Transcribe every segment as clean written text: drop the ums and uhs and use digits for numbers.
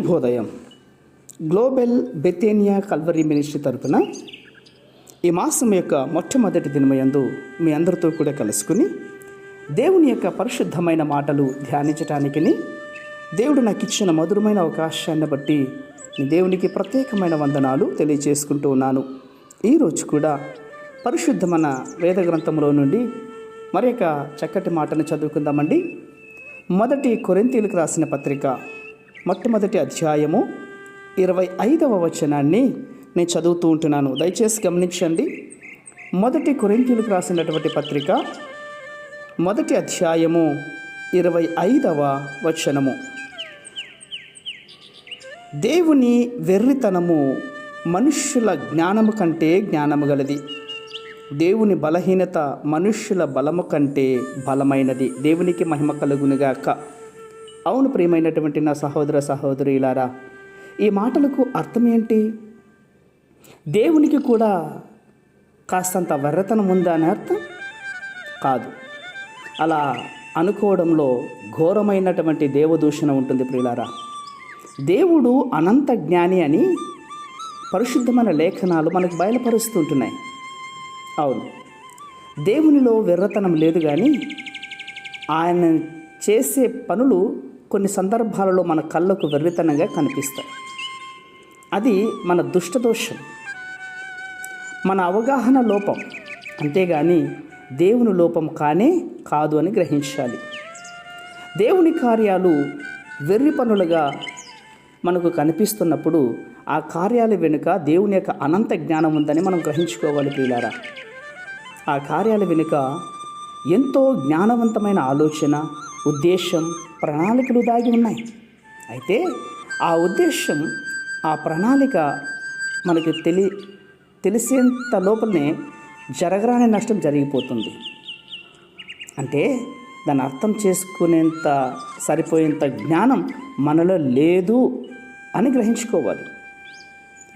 శుభోదయం. Global బెతేనియా Calvary ministry తరపున ఈ మాసం యొక్క మొట్టమొదటి దినమయందు మీ అందరితో కూడా కలుసుకుని దేవుని యొక్క పరిశుద్ధమైన మాటలు ధ్యానించటానికి దేవుడు నాకు ఇచ్చిన మధురమైన అవకాశాన్ని బట్టి దేవునికి ప్రత్యేకమైన వందనాలు తెలియజేసుకుంటూ ఉన్నాను. ఈరోజు కూడా పరిశుద్ధమైన వేద గ్రంథంలో నుండి మరి యొక్క చక్కటి మాటను చదువుకుందామండి. మొదటి కొరింథీయులకు రాసిన పత్రిక మొట్టమొదటి అధ్యాయము 25వ వచనాన్ని నేను చదువుతూ ఉంటున్నాను. దయచేసి గమనించండి. మొదటి కొరింథీయులకు రాసినటువంటి పత్రిక మొదటి అధ్యాయము 25వ వచనము. దేవుని వెర్రితనము మనుష్యుల జ్ఞానము కంటే జ్ఞానము గలది, దేవుని బలహీనత మనుష్యుల బలము కంటే బలమైనది. దేవునికి మహిమ కలుగునుగాక. అవును ప్రియమైనటువంటి నా సహోదర సహోదరులారా, ఈ మాటలకు అర్థం ఏంటి? దేవునికి కూడా కాస్తంత వెర్రతనం ఉందా అని అర్థం కాదు. అలా అనుకోవడంలో ఘోరమైనటువంటి దేవదూషణ ఉంటుంది ప్రియులారా. దేవుడు అనంత జ్ఞాని అని పరిశుద్ధమైన లేఖనాలు మనకు బయలుపరుస్తుంటున్నాయి. అవును, దేవునిలో వెర్రతనం లేదు, కానీ ఆయన చేసే పనులు కొన్ని సందర్భాలలో మన కళ్ళకు వెర్రితనంగా కనిపిస్తాయి. అది మన దుష్టదోషం, మన అవగాహన లోపం, అంతేగాని దేవుని లోపం కాదు అని గ్రహించాలి. దేవుని కార్యాలు వెర్రి పనులుగా మనకు కనిపిస్తున్నప్పుడు ఆ కార్యాల వెనుక దేవుని యొక్క అనంత జ్ఞానం ఉందని మనం గ్రహించుకోవాలి ప్రియులారా. ఆ కార్యాల వెనుక ఎంతో జ్ఞానవంతమైన ఆలోచన, ఉద్దేశం, ప్రణాళికలు దాగి ఉన్నాయి. అయితే ఆ ఉద్దేశం, ఆ ప్రణాళిక మనకు తెలిసేంత లోపలనే జరగరాని నష్టం జరిగిపోతుంది. అంటే దాన్ని అర్థం చేసుకునేంత సరిపోయేంత జ్ఞానం మనలో లేదు అని గ్రహించుకోవాలి.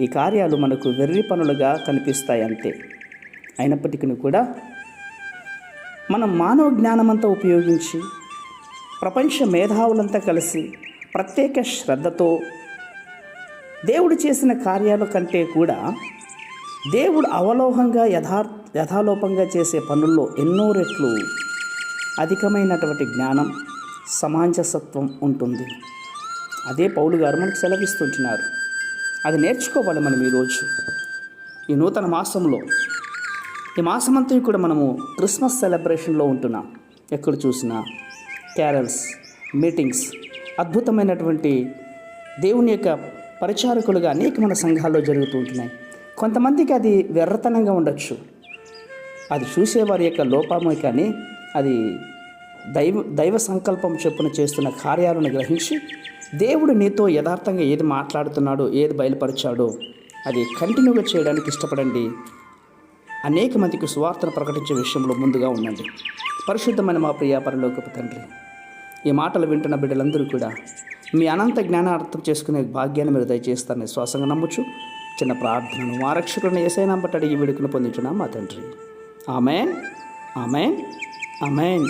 ఈ కార్యాలు మనకు వెర్రి పనులుగా కనిపిస్తాయి అంతే. అయినప్పటికీ కూడా మనం మానవ జ్ఞానమంతా ఉపయోగించి, ప్రపంచ మేధావులంతా కలిసి ప్రత్యేక శ్రద్ధతో దేవుడు చేసిన కార్యాల కంటే కూడా దేవుడు అవలోహంగా యథాలోపంగా చేసే పనుల్లో ఎన్నో రెట్లు అధికమైనటువంటి జ్ఞానం, సమంజసత్వం ఉంటుంది. అదే పౌలు గారు మనకు సెలవిస్తుంటున్నారు. అది నేర్చుకోవాలి మనం ఈరోజు ఈ నూతన మాసంలో. ఈ మాసమంతా కూడా మనము క్రిస్మస్ సెలబ్రేషన్లో ఉంటున్నాం. ఎక్కడ చూసినా క్యారల్స్, మీటింగ్స్, అద్భుతమైనటువంటి దేవుని యొక్క పరిచారకులుగా అనేకమైన సంఘాల్లో జరుగుతూ ఉంటున్నాయి. కొంతమందికి అది వెర్రతనంగా ఉండొచ్చు, అది చూసేవారి యొక్క లోపమే, కానీ అది దైవ సంకల్పం చొప్పున చేస్తున్న కార్యాలను గ్రహించి దేవుడు నీతో యథార్థంగా ఏది మాట్లాడుతున్నాడో, ఏది బయలుపరిచాడో అది కంటిన్యూగా చేయడానికి ఇష్టపడండి. అనేక మందికి సువార్తను ప్రకటించే విషయంలో ముందుగా ఉండండి. పరిశుద్ధమైన మా ప్రియ పరలోకపు తండ్రి, ఈ మాటలు వింటున్న బిడ్డలందరూ కూడా మీ అనంత జ్ఞానం అర్థం చేసుకునే భాగ్యాన్ని మీరు దయచేస్తారని విశ్వాసంగా నమ్ముచు చిన్న ప్రార్థనను మా రక్షకుడిని యేసయ్య నామమున అడిగి వేడుకను పొందుచున్నాం మా తండ్రి. ఆమేన్, ఆమేన్, ఆమేన్.